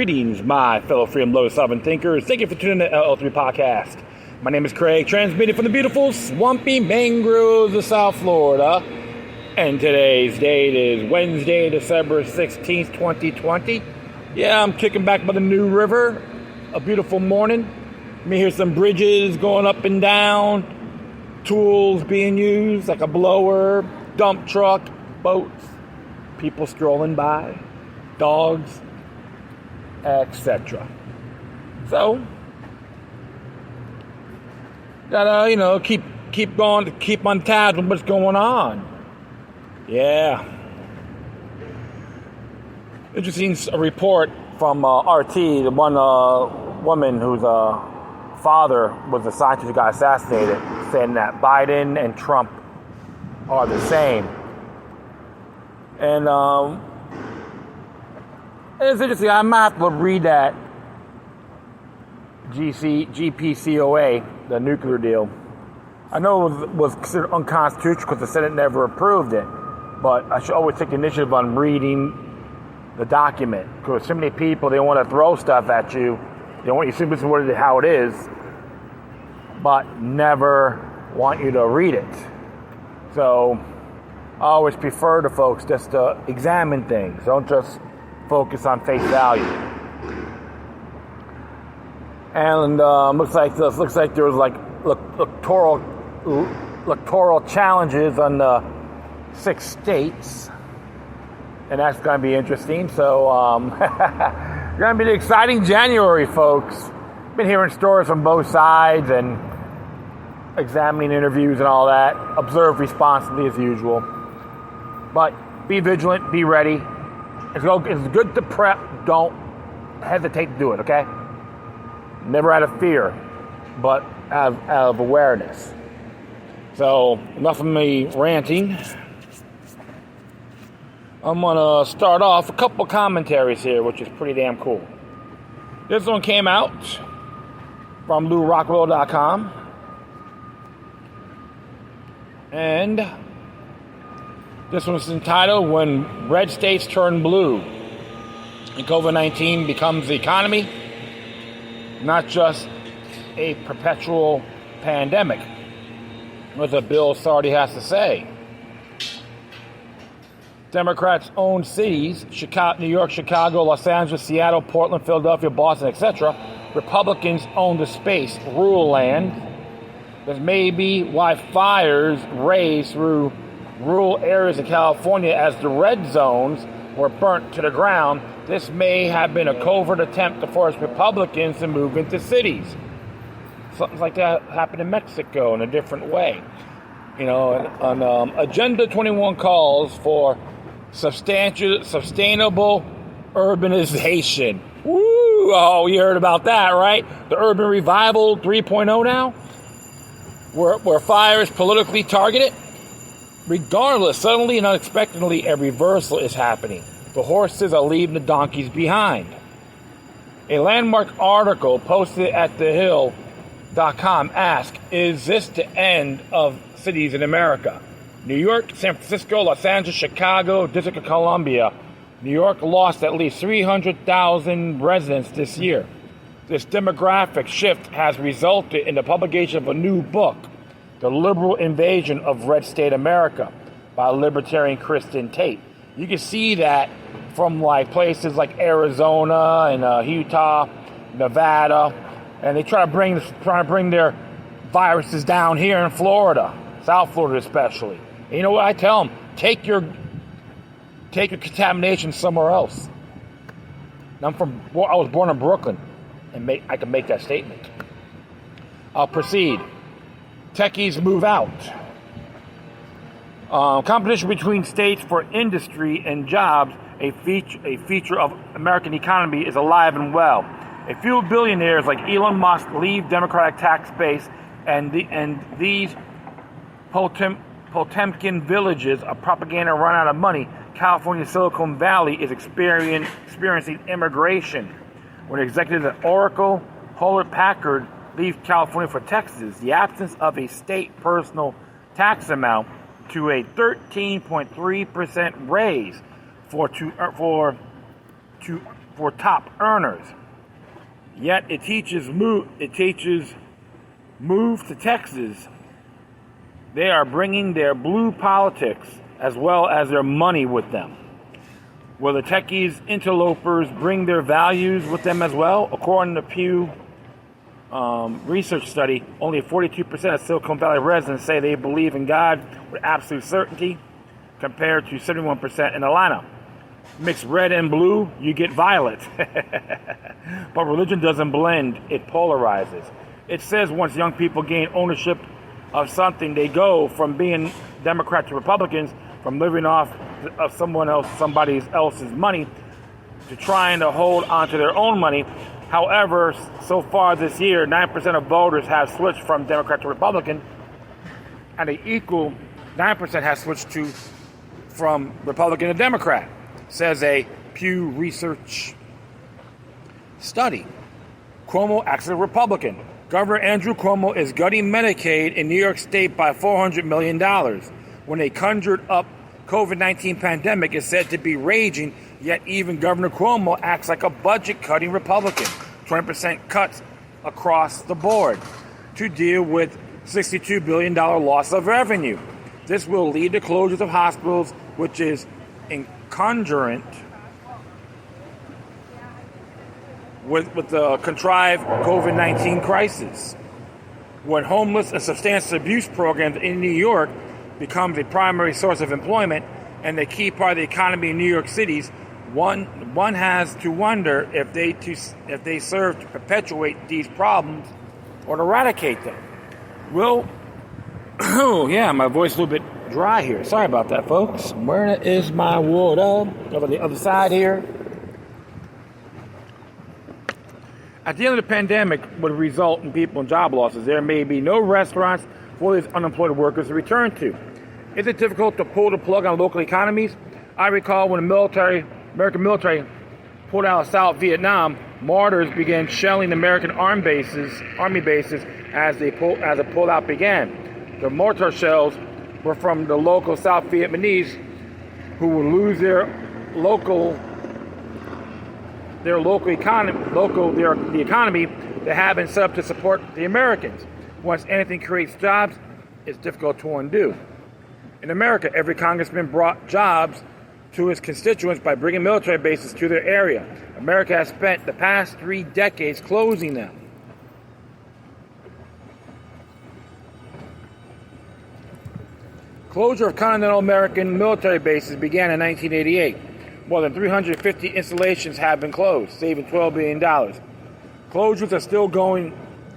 Greetings, my fellow freedom-loving sovereign thinkers. Thank you for tuning in to LL3 Podcast. My name is Craig, transmitting from the beautiful, swampy mangroves of South Florida. And today's date is Wednesday, December 16th, 2020. Yeah, I'm kicking back by the New River. A beautiful morning. You may hear some bridges going up and down, tools being used like a blower, dump truck, boats, people strolling by, dogs, etc. So, gotta, keep going to keep on tabs with what's going on. Yeah. Interesting report from RT, the one woman whose father was the scientist who got assassinated, saying that Biden and Trump are the same. And it's interesting. I might have to read that GPCOA, the nuclear deal. I know it was considered unconstitutional because the Senate never approved it, but I should always take the initiative on reading the document, because so many people, they want to throw stuff at you. They want you to see this is how it is, but never want you to read it. So I always prefer to folks just to examine things. Don't just focus on face value. And looks like there was like electoral challenges on the 6 states, and that's going to be interesting. So going to be an exciting January, folks. Been hearing stories from both sides and examining interviews and all that. Observe responsibly as usual, but be vigilant, be ready. It's good to prep. Don't hesitate to do it, okay? Never out of fear, but out of awareness. So, enough of me ranting. I'm going to start off a couple commentaries here, which is pretty damn cool. This one came out from LouRockwell.com. And this one's entitled, When Red States Turn Blue and COVID-19 Becomes the Economy, Not Just a Perpetual Pandemic. What the Bill Sardi has to say. Democrats own cities, New York, Chicago, Los Angeles, Seattle, Portland, Philadelphia, Boston, etc. Republicans own the space, rural land. This may be why fires raged through rural areas in California as the red zones were burnt to the ground. This may have been a covert attempt to force Republicans to move into cities. Something like that happened in Mexico in a different way. Agenda 21 calls for sustainable urbanization. Woo! Oh, you heard about that, right? The urban revival 3.0 now? Where fire is politically targeted? Regardless, suddenly and unexpectedly, a reversal is happening. The horses are leaving the donkeys behind. A landmark article posted at thehill.com asks, is this the end of cities in America? New York, San Francisco, Los Angeles, Chicago, District of Columbia. New York lost at least 300,000 residents this year. This demographic shift has resulted in the publication of a new book, The Liberal Invasion of Red State America, by libertarian Kristen Tate. You can see that from places like Arizona and Utah, Nevada, and they try to bring their viruses down here in Florida, South Florida especially. And you know what I tell them? Take your contamination somewhere else. I was born in Brooklyn, and I can make that statement. I'll proceed. Techies move out. Competition between states for industry and jobs, a feature of American economy, is alive and well. A few billionaires like Elon Musk leave Democratic tax base, and these Potemkin villages of propaganda run out of money. California's Silicon Valley is experiencing immigration. When executives at Oracle, Hewlett-Packard leave California for Texas, the absence of a state personal tax amount to a 13.3% raise for for top earners. Yet it teaches move to Texas. They are bringing their blue politics as well as their money with them. Will the techies interlopers bring their values with them as well? According to Pew research study, only 42% of Silicon Valley residents say they believe in God with absolute certainty, compared to 71% in Atlanta. Mix red and blue, you get violet. But religion doesn't blend, it polarizes. It says once young people gain ownership of something, they go from being Democrat to Republicans, from living off of somebody else's money, to trying to hold onto their own money. However, so far this year, 9% of voters have switched from Democrat to Republican, and an equal 9% has switched from Republican to Democrat, says a Pew Research study. Cuomo acts as a Republican. Governor Andrew Cuomo is gutting Medicaid in New York State by $400 million. When a conjured up COVID-19 pandemic is said to be raging, yet even Governor Cuomo acts like a budget-cutting Republican. 20% cuts across the board to deal with $62 billion loss of revenue. This will lead to closures of hospitals, which is incongruent with the contrived COVID-19 crisis. When homeless and substance abuse programs in New York becomes a primary source of employment and a key part of the economy in New York City's, one has to wonder if they serve to perpetuate these problems or to eradicate them. Well, oh yeah, my voice is a little bit dry here. Sorry about that, folks. Where is my water? Over the other side here. At the end of the pandemic would result in people in job losses. There may be no restaurants for these unemployed workers to return to. Is it difficult to pull the plug on local economies? I recall when the American military pulled out of South Vietnam, mortars began shelling American army bases as the pullout began. The mortar shells were from the local South Vietnamese, who would lose the economy that had been set up to support the Americans. Once anything creates jobs, it's difficult to undo. In America, every congressman brought jobs to his constituents by bringing military bases to their area. America has spent the past 3 decades closing them. Closure of continental American military bases began in 1988. More than 350 installations have been closed, saving $12 billion. Closures are still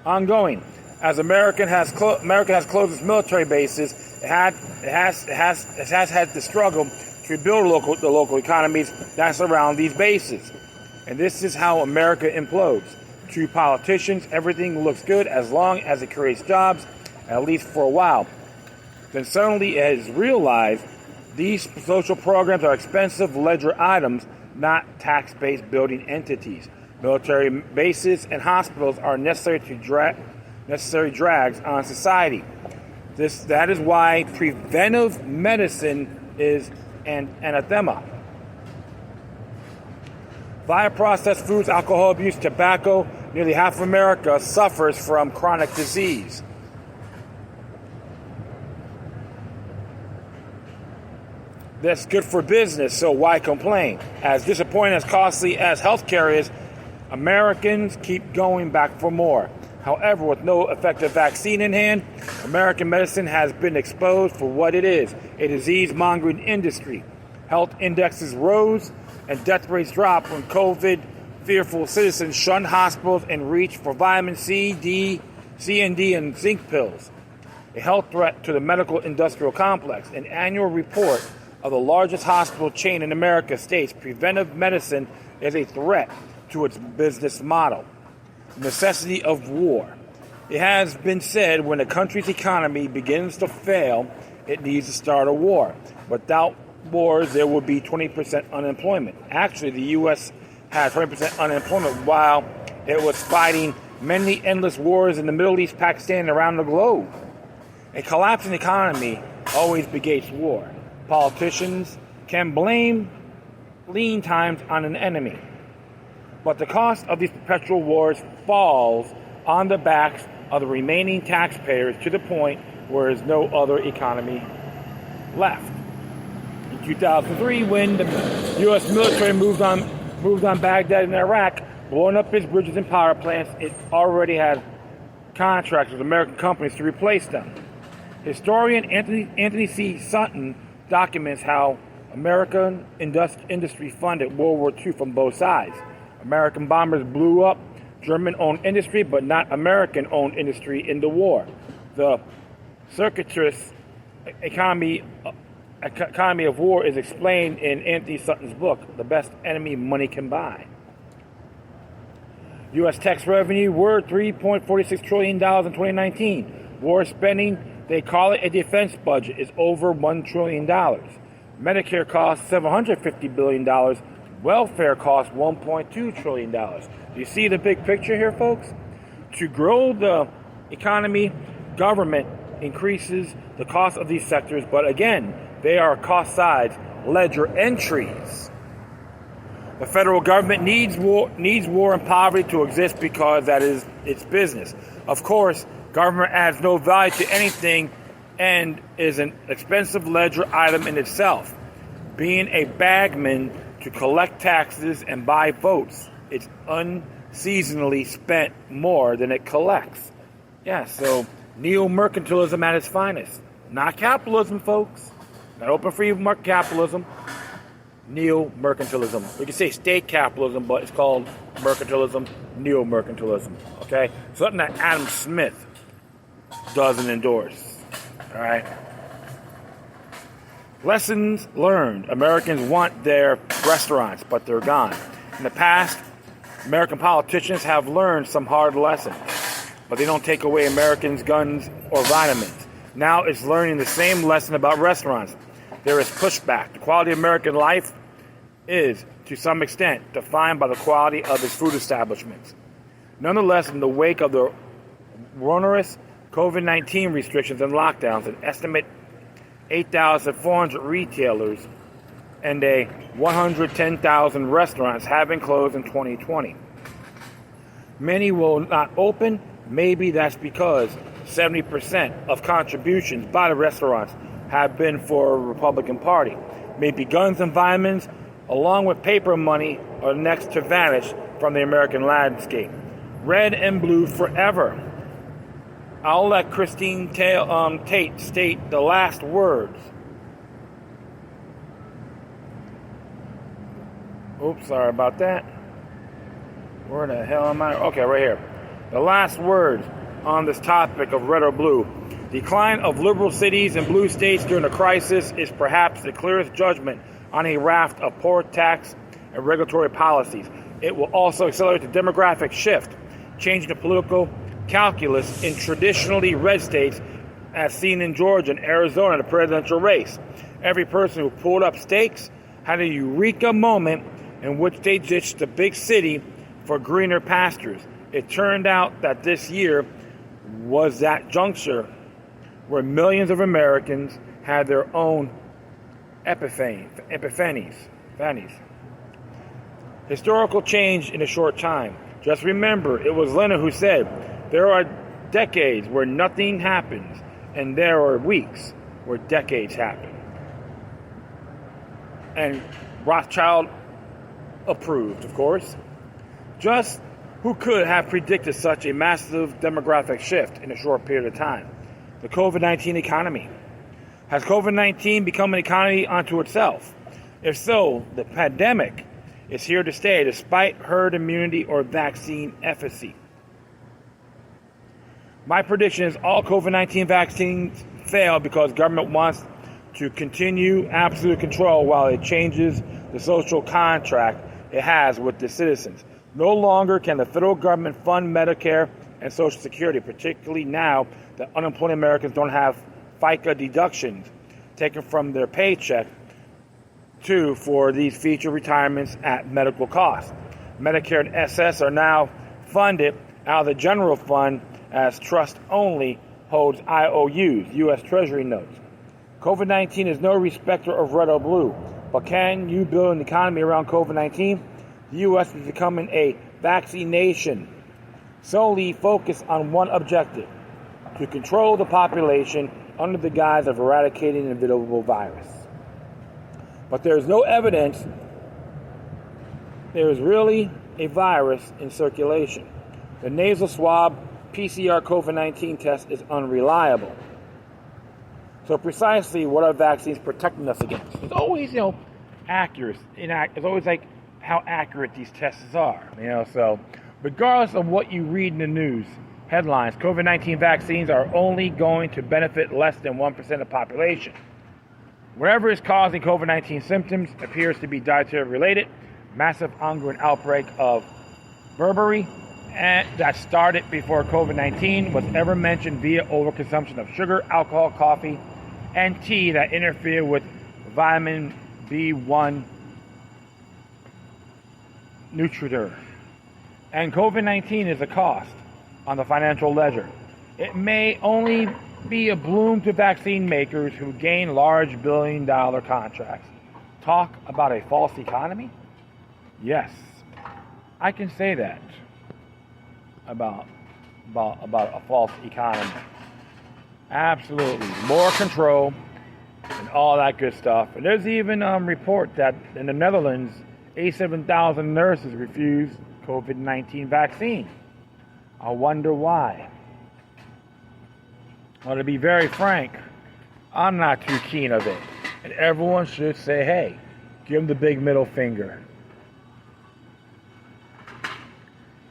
ongoing. As America has closed its military bases, it has had to struggle to rebuild the local economies that surround these bases. And this is how America implodes. To politicians, everything looks good as long as it creates jobs, at least for a while. Then suddenly it is realized these social programs are expensive ledger items, not tax-based building entities. Military bases and hospitals are necessary drags on society. That is why preventive medicine is an anathema. Via processed foods, alcohol abuse, tobacco, nearly half of America suffers from chronic disease. That's good for business, so why complain? As disappointing as costly as healthcare is, Americans keep going back for more. However, with no effective vaccine in hand, American medicine has been exposed for what it is, a disease-mongering industry. Health indexes rose and death rates dropped when COVID-fearful citizens shunned hospitals and reached for vitamin C, and D, and zinc pills. A health threat to the medical industrial complex. An annual report of the largest hospital chain in America states preventive medicine is a threat to its business model. Necessity of war. It has been said when a country's economy begins to fail, it needs to start a war. Without wars, there will be 20% unemployment. Actually, the U.S. had 20% unemployment while it was fighting many endless wars in the Middle East, Pakistan, and around the globe. A collapsing economy always begets war. Politicians can blame lean times on an enemy. But the cost of these perpetual wars falls on the backs of the remaining taxpayers to the point where there's no other economy left. In 2003, when the U.S. military moved on Baghdad and Iraq, blowing up its bridges and power plants, it already had contracts with American companies to replace them. Historian Anthony C. Sutton documents how American industry funded World War II from both sides. American bombers blew up German-owned industry, but not American-owned industry in the war. The circuitous economy of war is explained in Anthony Sutton's book, The Best Enemy Money Can Buy. U.S. tax revenue were $3.46 trillion in 2019. War spending, they call it a defense budget, is over $1 trillion. Medicare costs $750 billion. Welfare costs $1.2 trillion. Do you see the big picture here, folks? To grow the economy, government increases the cost of these sectors, but again, they are cost sides, ledger entries. The federal government needs war and poverty to exist because that is its business. Of course, government adds no value to anything and is an expensive ledger item in itself. Being a bagman to collect taxes and buy votes, it's unseasonably spent more than it collects. Yeah, so neo-mercantilism at its finest. Not capitalism, folks. Not open free market capitalism. Neo-mercantilism. We can say state capitalism, but it's called mercantilism, neo-mercantilism. Okay? Something that Adam Smith doesn't endorse. All right? Lessons learned. Americans want their restaurants, but they're gone. In the past, American politicians have learned some hard lessons, but they don't take away Americans' guns or vitamins. Now it's learning the same lesson about restaurants. There is pushback. The quality of American life is, to some extent, defined by the quality of its food establishments. Nonetheless, in the wake of the onerous COVID-19 restrictions and lockdowns, an estimate 8,400 retailers and 110,000 restaurants have been closed in 2020. Many will not open. Maybe that's because 70% of contributions by the restaurants have been for the Republican Party. Maybe guns and vitamins, along with paper money, are next to vanish from the American landscape. Red and blue forever. I'll let Christine Tate state the last words. Oops, sorry about that. Where the hell am I? Okay, right here. The last words on this topic of red or blue. Decline of liberal cities and blue states during the crisis is perhaps the clearest judgment on a raft of poor tax and regulatory policies. It will also accelerate the demographic shift, changing the political calculus in traditionally red states, as seen in Georgia and Arizona in the presidential race. Every person who pulled up stakes had a eureka moment in which they ditched the big city for greener pastures. It turned out that this year was that juncture where millions of Americans had their own epiphanies. Historical change in a short time. Just remember, it was Lenin who said, there are decades where nothing happens, and there are weeks where decades happen. And Rothschild approved, of course. Just who could have predicted such a massive demographic shift in a short period of time? The COVID-19 economy. Has COVID-19 become an economy unto itself? If so, the pandemic is here to stay despite herd immunity or vaccine efficacy. My prediction is all COVID-19 vaccines fail because government wants to continue absolute control while it changes the social contract it has with the citizens. No longer can the federal government fund Medicare and Social Security, particularly now that unemployed Americans don't have FICA deductions taken from their paycheck for these future retirements at medical cost. Medicare and SS are now funded out of the general fund as trust only holds IOUs, U.S. Treasury notes. COVID-19 is no respecter of red or blue, but can you build an economy around COVID-19? the U.S. is becoming a vaccine nation, solely focused on one objective: to control the population under the guise of eradicating an invisible virus. But there is no evidence there is really a virus in circulation. The nasal swab PCR COVID-19 test is unreliable. So precisely what are vaccines protecting us against? It's always, accurate. It's always like how accurate these tests are. So regardless of what you read in the news, headlines, COVID-19 vaccines are only going to benefit less than 1% of the population. Whatever is causing COVID-19 symptoms appears to be dietary related. Massive ongoing outbreak of Burberry that started before COVID-19 was ever mentioned via overconsumption of sugar, alcohol, coffee, and tea that interfere with vitamin B1 nutritor. And COVID-19 is a cost on the financial ledger. It may only be a bloom to vaccine makers who gain large billion-dollar contracts. Talk about a false economy? Yes, I can say that about a false economy. Absolutely. More control and all that good stuff. And there's even a report that in the Netherlands, 87,000 nurses refused COVID-19 vaccine. I wonder why. Well, to be very frank, I'm not too keen of it. And everyone should say, hey, give them the big middle finger.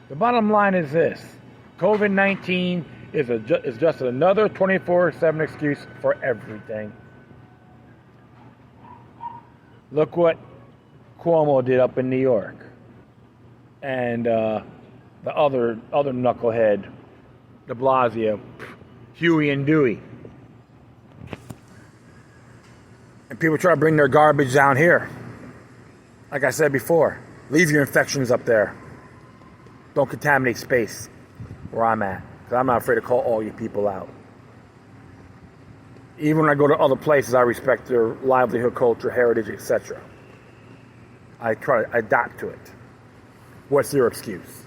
The bottom line is this. COVID-19 is just another 24/7 excuse for everything. Look what Cuomo did up in New York. And the other knucklehead, de Blasio, Huey and Dewey. And people try to bring their garbage down here. Like I said before, leave your infections up there. Don't contaminate space where I'm at, because I'm not afraid to call all you people out. Even when I go to other places, I respect their livelihood, culture, heritage, etc. I try to adapt to it. What's your excuse?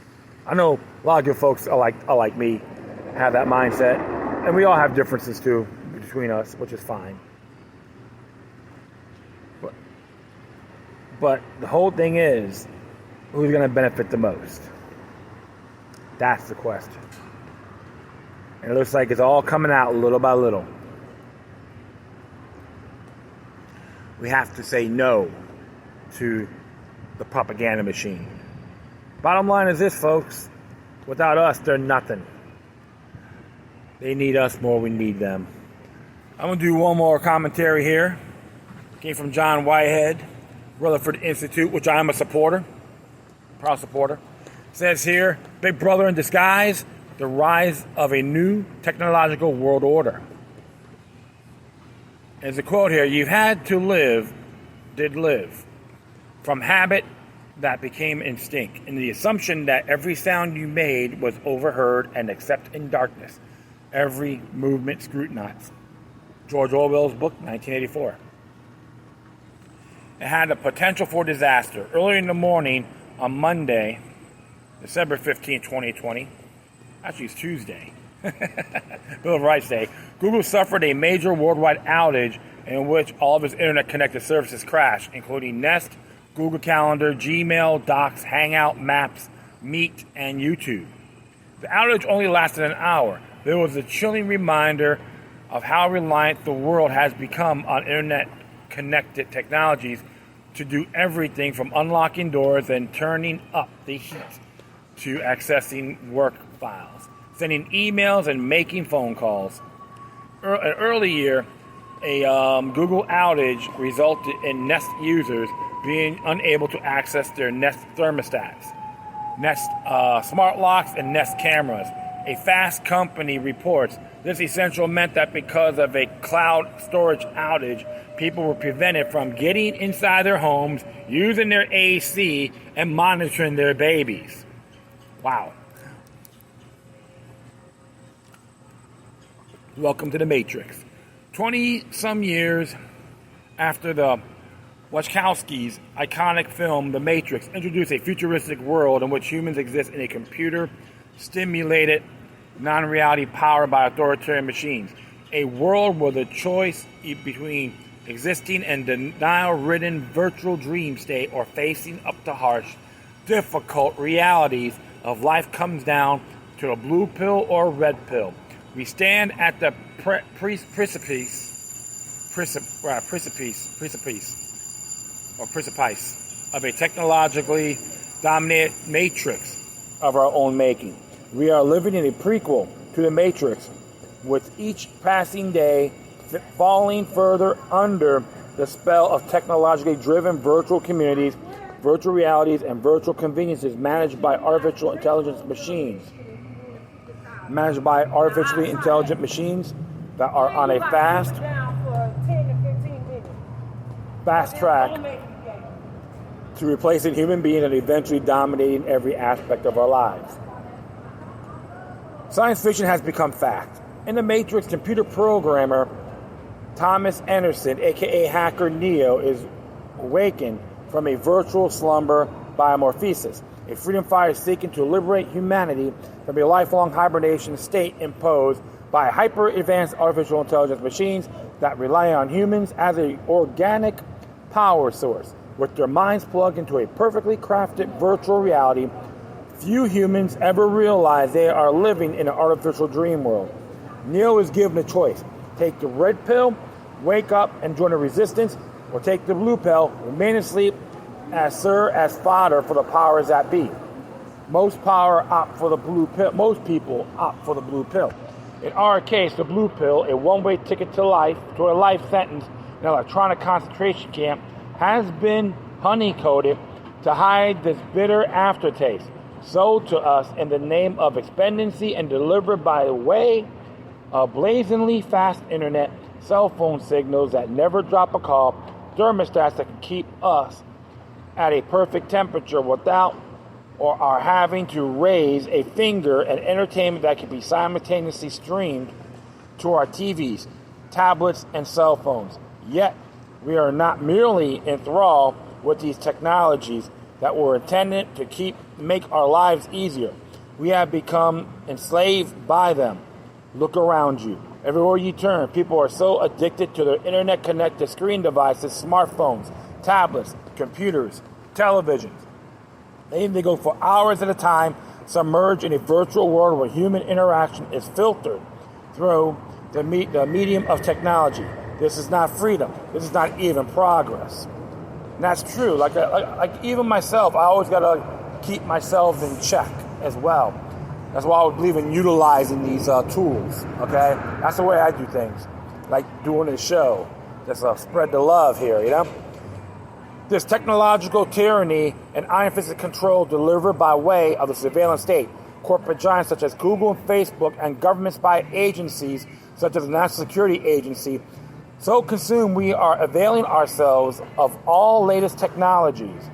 I know a lot of good folks are like me, have that mindset, and we all have differences too between us, which is fine. But the whole thing is, who's going to benefit the most? That's the question. And it looks like it's all coming out little by little. We have to say no to the propaganda machine. Bottom line is this, folks. Without us, they're nothing. They need us more, we need them. I'm going to do one more commentary here. Came from John Whitehead, Rutherford Institute, which I am a supporter. Proud supporter. Says here, Big Brother in disguise, the rise of a new technological world order. There's a quote here, you've had to live, did live, from habit that became instinct, in the assumption that every sound you made was overheard and except in darkness, every movement scrutinized. George Orwell's book, 1984. It had the potential for disaster. Early in the morning on Monday, December 15, 2020, actually it's Tuesday, Bill of Rights Day, Google suffered a major worldwide outage in which all of its internet-connected services crashed, including Nest, Google Calendar, Gmail, Docs, Hangout, Maps, Meet, and YouTube. The outage only lasted an hour. There was a chilling reminder of how reliant the world has become on internet-connected technologies to do everything from unlocking doors and turning up the heat to accessing work files, sending emails, and making phone calls. An early year, a Google outage resulted in Nest users being unable to access their Nest thermostats, Nest smart locks, and Nest cameras. A Fast Company reports this essential meant that because of a cloud storage outage, people were prevented from getting inside their homes, using their AC, and monitoring their babies. Wow. Welcome to the Matrix. 20-some years after the Wachowski's iconic film, The Matrix, introduced a futuristic world in which humans exist in a computer-stimulated non-reality powered by authoritarian machines. A world where the choice between existing in denial-ridden virtual dream state or facing up to harsh, difficult realities of life comes down to a blue pill or red pill. We stand at the precipice of a technologically dominated matrix of our own making. We are living in a prequel to the Matrix, with each passing day falling further under the spell of technologically driven virtual communities, virtual realities, and virtual conveniences managed by artificial intelligence machines. Managed by artificially intelligent machines that are on a fast track to replacing human beings and eventually dominating every aspect of our lives. Science fiction has become fact. In the Matrix, computer programmer Thomas Anderson, aka Hacker Neo, is awakened from a virtual slumber biomorphosis, a freedom fighter seeking to liberate humanity from a lifelong hibernation state imposed by hyper-advanced artificial intelligence machines that rely on humans as an organic power source. With their minds plugged into a perfectly crafted virtual reality, few humans ever realize they are living in an artificial dream world. Neo is given a choice. Take the red pill, wake up and join the resistance, or take the blue pill, remain asleep as fodder for the powers that be. Most people opt for the blue pill. In our case, the blue pill, a one-way ticket to life, to a life sentence in an electronic concentration camp, has been honey-coated to hide this bitter aftertaste, sold to us in the name of expediency and delivered by way of blazingly fast internet, cell phone signals that never drop a call, thermostats that can keep us at a perfect temperature without or are having to raise a finger, and entertainment that can be simultaneously streamed to our TVs, tablets, and cell phones. Yet, we are not merely enthralled with these technologies that were intended to make our lives easier. We have become enslaved by them. Look around you. Everywhere you turn, people are so addicted to their internet-connected screen devices, smartphones, tablets, computers, televisions. They go for hours at a time, submerged in a virtual world where human interaction is filtered through the medium of technology. This is not freedom. This is not even progress. And that's true. Like even myself, I always got to keep myself in check as well. That's why I believe in utilizing these tools. Okay, that's the way I do things. Like doing this show, just spread the love here. You know, this technological tyranny and iron-fisted control delivered by way of the surveillance state, corporate giants such as Google and Facebook, and government spy agencies such as the National Security Agency. So consumed, we are availing ourselves of all latest technologies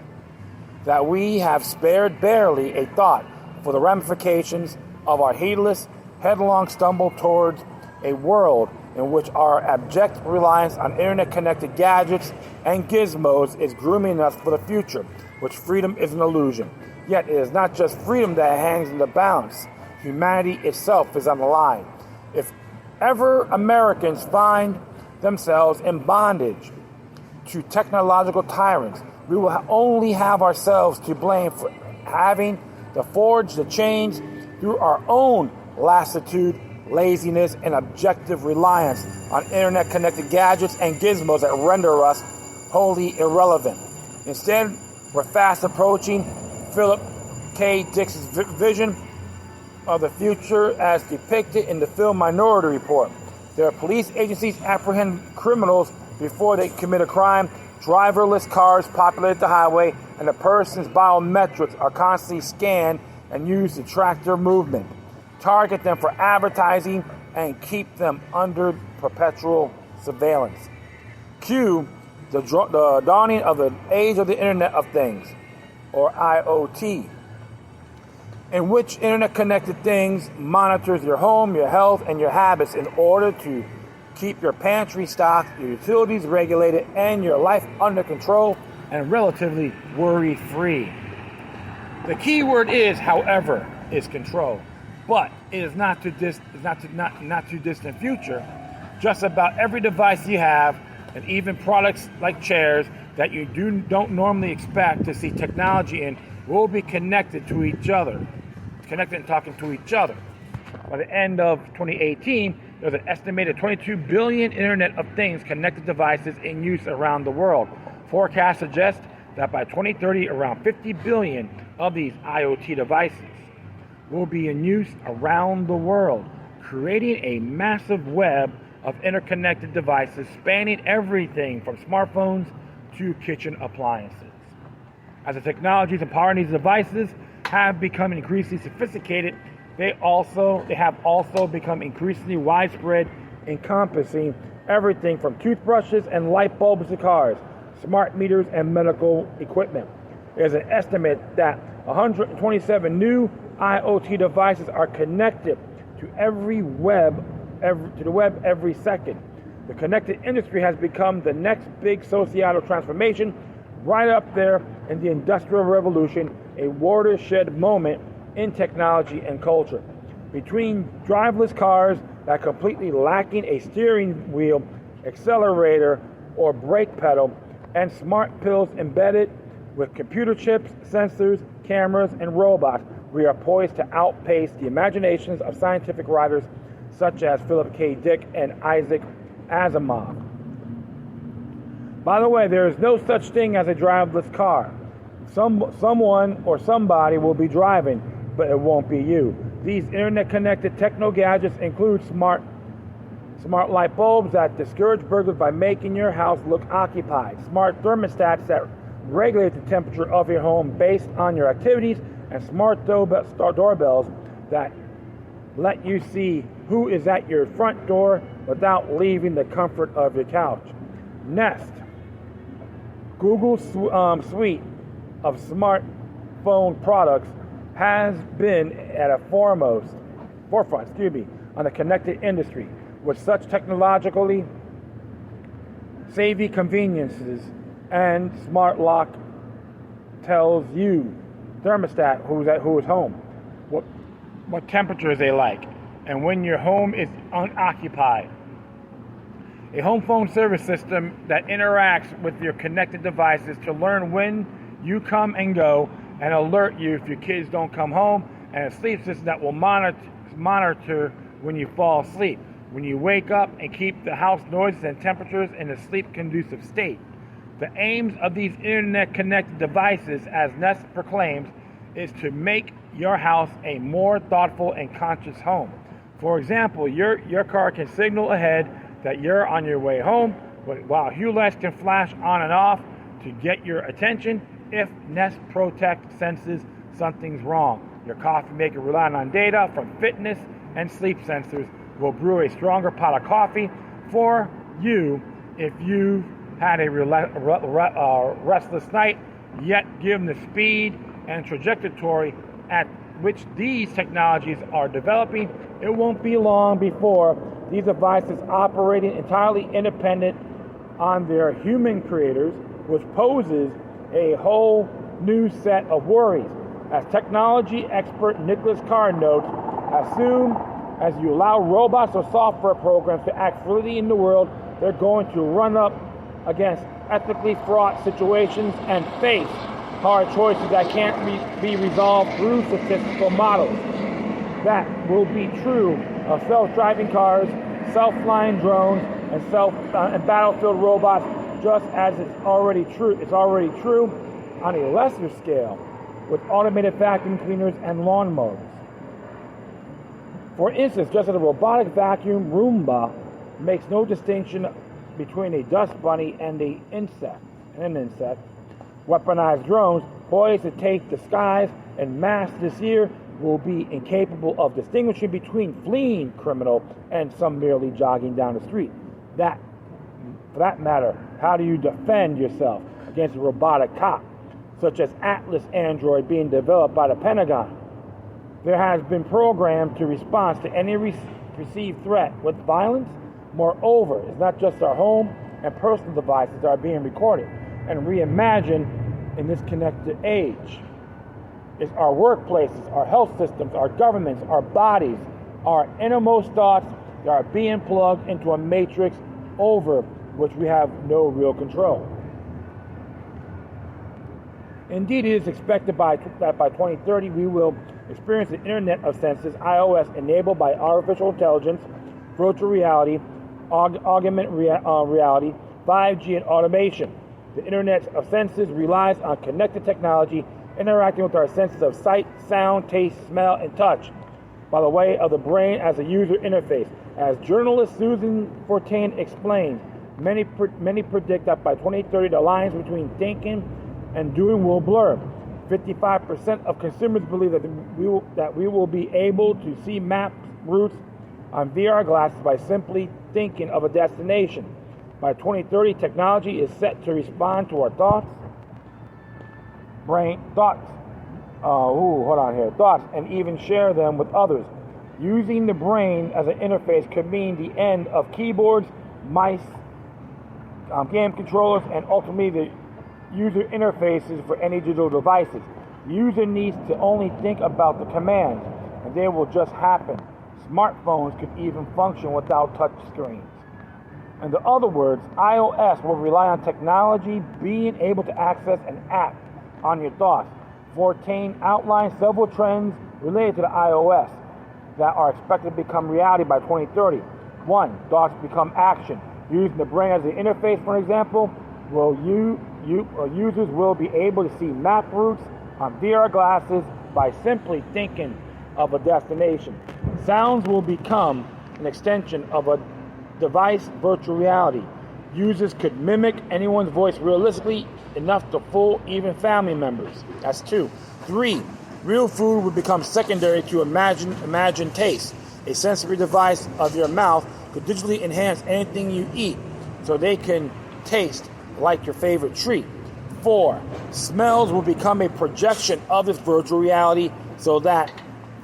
that we have spared barely a thought for the ramifications of our heedless, headlong stumble towards a world in which our abject reliance on internet-connected gadgets and gizmos is grooming us for the future, which freedom is an illusion. Yet it is not just freedom that hangs in the balance. Humanity itself is on the line. If ever Americans find themselves in bondage to technological tyrants, we will only have ourselves to blame for having to forge the change through our own lassitude, laziness, and objective reliance on internet-connected gadgets and gizmos that render us wholly irrelevant. Instead, we're fast approaching Philip K. Dick's vision of the future as depicted in the film Minority Report. Their police agencies apprehend criminals before they commit a crime. Driverless cars populate the highway, and a person's biometrics are constantly scanned and used to track their movement, target them for advertising, and keep them under perpetual surveillance. Cue the dawning of the age of the Internet of Things, or IoT, in which internet-connected things monitors your home, your health, and your habits in order to keep your pantry stocked, your utilities regulated, and your life under control and relatively worry-free. The key word is, however, is control. But it is not too distant future. Just about every device you have, and even products like chairs that you don't normally expect to see technology in, will be connected to each other, connected and talking to each other. By the end of 2018, there's an estimated 22 billion Internet of Things connected devices in use around the world. Forecasts suggest that by 2030, around 50 billion of these IoT devices will be in use around the world, creating a massive web of interconnected devices spanning everything from smartphones to kitchen appliances. As the technologies empowering these devices have become increasingly sophisticated, they have also become increasingly widespread, encompassing everything from toothbrushes and light bulbs to cars, smart meters, and medical equipment. There's an estimate that 127 new IoT devices are connected to the web every second. The connected industry has become the next big societal transformation, right up there in the Industrial Revolution, a watershed moment in technology and culture. Between driverless cars that are completely lacking a steering wheel, accelerator, or brake pedal, and smart pills embedded with computer chips, sensors, cameras, and robots, we are poised to outpace the imaginations of scientific writers such as Philip K. Dick and Isaac Asimov. By the way, there is no such thing as a driverless car. Someone or somebody will be driving, but it won't be you. These internet-connected techno gadgets include smart light bulbs that discourage burglars by making your house look occupied, smart thermostats that regulate the temperature of your home based on your activities, and smart doorbells that let you see who is at your front door without leaving the comfort of your couch. Nest, Google's suite of smartphone products, has been at a forefront on the connected industry with such technologically savvy conveniences, and smart lock tells you, thermostat, who is home, what temperatures they like, and when your home is unoccupied. A home phone service system that interacts with your connected devices to learn when you come and go and alert you if your kids don't come home, and a sleep system that will monitor when you fall asleep, when you wake up, and keep the house noises and temperatures in a sleep-conducive state. The aims of these internet-connected devices, as Nest proclaims, is to make your house a more thoughtful and conscious home. For example, your car can signal ahead that you're on your way home, while hue lights can flash on and off to get your attention if Nest Protect senses something's wrong. Your coffee maker, relying on data from fitness and sleep sensors, will brew a stronger pot of coffee for you if you've had a restless night, yet given the speed and trajectory at which these technologies are developing, it won't be long before these devices operating entirely independent on their human creators, which poses a whole new set of worries. As technology expert Nicholas Carr notes, as soon as you allow robots or software programs to act freely in the world, they're going to run up against ethically fraught situations and face hard choices that can't be resolved through statistical models. That will be true of self-driving cars, self-flying drones, and battlefield robots, just as it's already true on a lesser scale with automated vacuum cleaners and lawnmowers. For instance, just as a robotic vacuum Roomba makes no distinction between a dust bunny and an insect, weaponized drones poised to take the skies en masse this year will be incapable of distinguishing between fleeing criminal and some merely jogging down the street. For that matter, how do you defend yourself against a robotic cop, such as Atlas Android being developed by the Pentagon? There has been programmed to respond to any perceived threat with violence, Moreover, it's not just our home and personal devices that are being recorded and reimagined in this connected age. It's our workplaces, our health systems, our governments, our bodies, our innermost thoughts that are being plugged into a matrix over which we have no real control. Indeed, it is expected that by 2030 we will experience the Internet of Senses, IOS, enabled by artificial intelligence, virtual reality, augmented reality, 5G, and automation. The Internet of Senses relies on connected technology interacting with our senses of sight, sound, taste, smell, and touch by the way of the brain as a user interface. As journalist Susan Fortain explains, many predict that by 2030 the lines between thinking and doing will blur. 55% of consumers believe that we will be able to see map routes on VR glasses by simply thinking of a destination. By 2030, technology is set to respond to our thoughts, and even share them with others. Using the brain as an interface could mean the end of keyboards, mice, game controllers, and ultimately the user interfaces for any digital devices. The user needs to only think about the commands, and they will just happen. Smartphones could even function without touch screens. In other words, iOS will rely on technology being able to access and act on your thoughts. Fortain outlines several trends related to the iOS that are expected to become reality by 2030. 1. Thoughts become action. Using the brain as an interface, for example, users will be able to see map routes on VR glasses by simply thinking of a destination. Sounds will become an extension of a device virtual reality. Users could mimic anyone's voice realistically enough to fool even family members. That's 2. 3. Real food would become secondary to imagine taste. A sensory device of your mouth could digitally enhance anything you eat so they can taste like your favorite treat. 4. Smells will become a projection of this virtual reality so that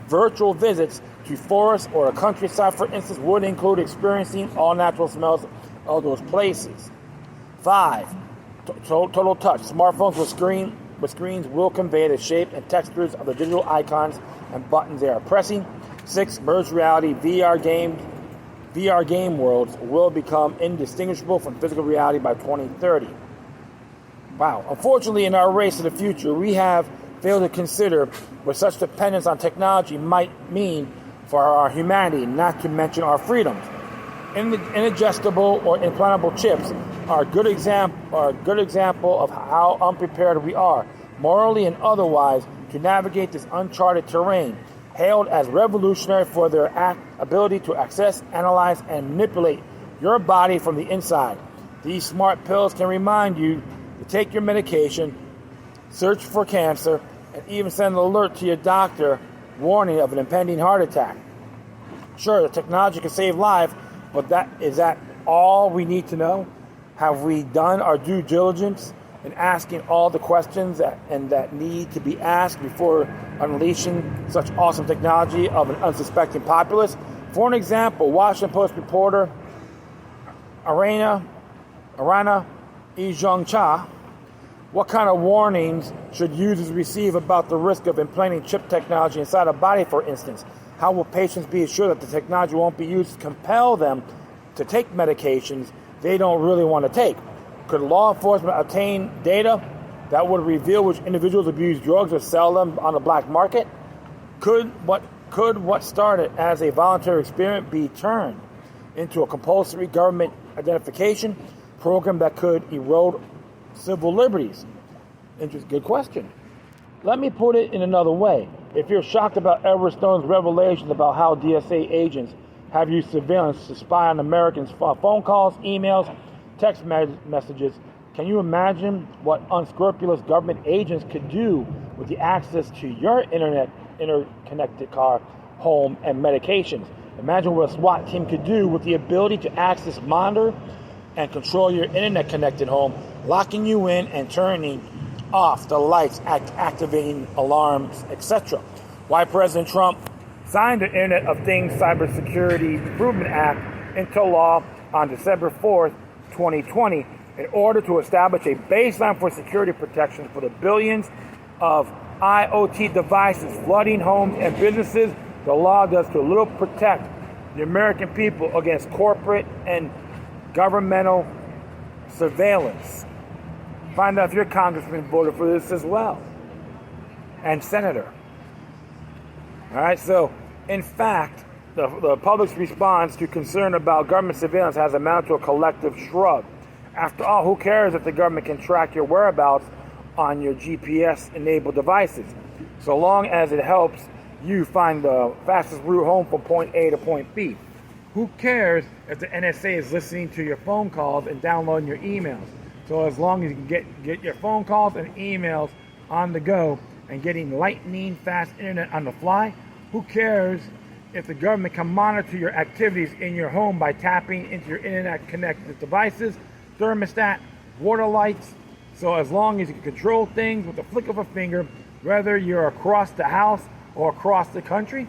virtual visits to forests or a countryside, for instance, would include experiencing all natural smells of those places. 5. Total touch. Smartphones with screens will convey the shape and textures of the digital icons and buttons they are pressing. 6. Merged reality. VR game worlds will become indistinguishable from physical reality by 2030. Wow. Unfortunately, in our race to the future, we have failed to consider what such dependence on technology might mean for our humanity, not to mention our freedoms. Indigestible or implantable chips are a good example of how unprepared we are, morally and otherwise, to navigate this uncharted terrain, hailed as revolutionary for their ability to access, analyze, and manipulate your body from the inside. These smart pills can remind you to take your medication, search for cancer, and even send an alert to your doctor warning of an impending heart attack. Sure, the technology can save lives, but is that all we need to know? Have we done our due diligence in asking all the questions that need to be asked before unleashing such awesome technology of an unsuspecting populace? For an example, Washington Post reporter Arana Ijongcha, what kind of warnings should users receive about the risk of implanting chip technology inside a body, for instance? How will patients be assured that the technology won't be used to compel them to take medications they don't really want to take? Could law enforcement obtain data that would reveal which individuals abuse drugs or sell them on the black market? Could what started as a voluntary experiment be turned into a compulsory government identification program that could erode civil liberties? Good question. Let me put it in another way. If you're shocked about Edward Snowden's revelations about how DSA agents have used surveillance to spy on Americans' phone calls, emails, text messages, can you imagine what unscrupulous government agents could do with the access to your interconnected car, home, and medications? Imagine what a SWAT team could do with the ability to access, monitor, and control your internet-connected home, locking you in and turning off the lights, activating alarms, etc. Why President Trump signed the Internet of Things Cybersecurity Improvement Act into law on December 4th, 2020, in order to establish a baseline for security protection for the billions of IoT devices flooding homes and businesses. The law does too little protect the American people against corporate and governmental surveillance. Find out if your congressman voted for this as well, and senator. All right, so in fact, the public's response to concern about government surveillance has amounted to a collective shrug. After all, who cares if the government can track your whereabouts on your GPS-enabled devices, so long as it helps you find the fastest route home from point A to point B? Who cares if the NSA is listening to your phone calls and downloading your emails? So as long as you can get your phone calls and emails on the go and getting lightning fast internet on the fly, who cares if the government can monitor your activities in your home by tapping into your internet-connected devices, thermostat, water lights? So as long as you can control things with the flick of a finger, whether you're across the house or across the country,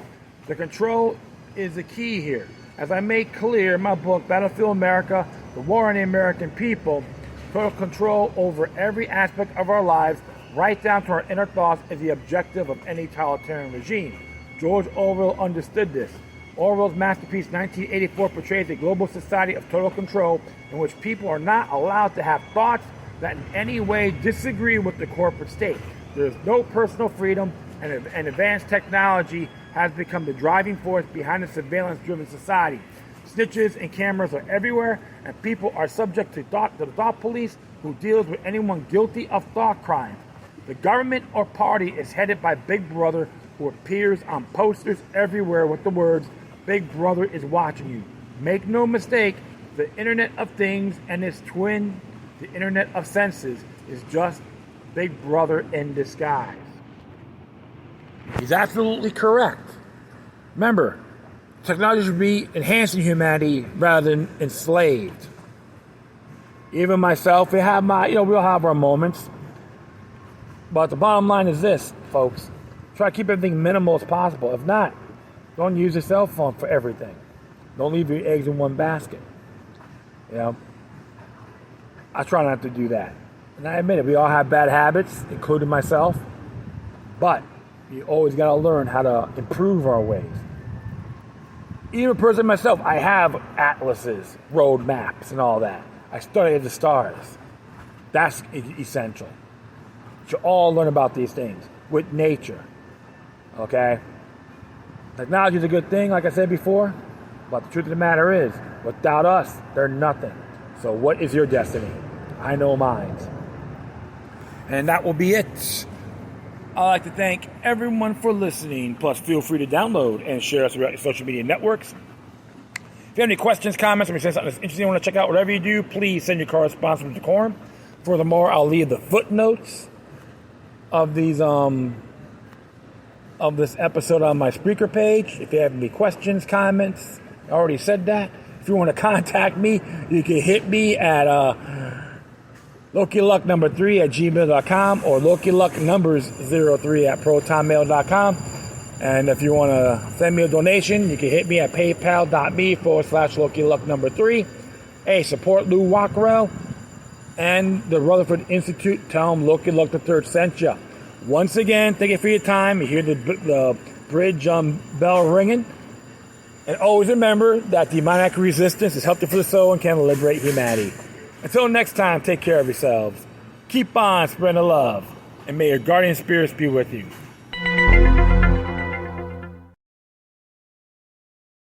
the control is the key here. As I make clear in my book, Battlefield America, The War on the American People, total control over every aspect of our lives, right down to our inner thoughts, is the objective of any totalitarian regime. George Orwell understood this. Orwell's masterpiece 1984 portrays a global society of total control in which people are not allowed to have thoughts that in any way disagree with the corporate state. There is no personal freedom, and advanced technology has become the driving force behind the surveillance-driven society. Snitches and cameras are everywhere, and people are subject to the thought police, who deals with anyone guilty of thought crime. The government or party is headed by Big Brother, who appears on posters everywhere with the words, "Big Brother is watching you." Make no mistake, the Internet of Things and its twin, the Internet of Senses, is just Big Brother in disguise. He's absolutely correct. Remember, technology should be enhancing humanity rather than enslaved. Even myself, we all have our moments. But the bottom line is this, folks. Try to keep everything minimal as possible. If not, don't use a cell phone for everything. Don't leave your eggs in one basket. I try not to do that. And I admit it, we all have bad habits, including myself. But you always got to learn how to improve our ways. Even a person myself, I have atlases, road maps, and all that. I study the stars. That's essential. You should all learn about these things with nature. Okay? Technology is a good thing, like I said before, but the truth of the matter is, without us, they're nothing. So what is your destiny? I know mine. And that will be it. I'd like to thank everyone for listening. Plus, feel free to download and share us throughout your social media networks. If you have any questions, comments, or you say something that's interesting you want to check out, whatever you do, please send your correspondence with Decorum. Furthermore, I'll leave the footnotes of these of this episode on my Spreaker page. If you have any questions, comments, I already said that. If you want to contact me, you can hit me at LokiLuck3@gmail.com or LokiLuckNumbers03@protonmail.com. And if you want to send me a donation, you can hit me at paypal.me/LokiLuck3. Hey, support Lou Wackrell and the Rutherford Institute. Tell them Loki Luck III sent you. Once again, thank you for your time. You hear the bridge bell ringing. And always remember that demonic resistance is healthy for the soul and can liberate humanity. Until next time, take care of yourselves. Keep on spreading the love. And may your guardian spirits be with you.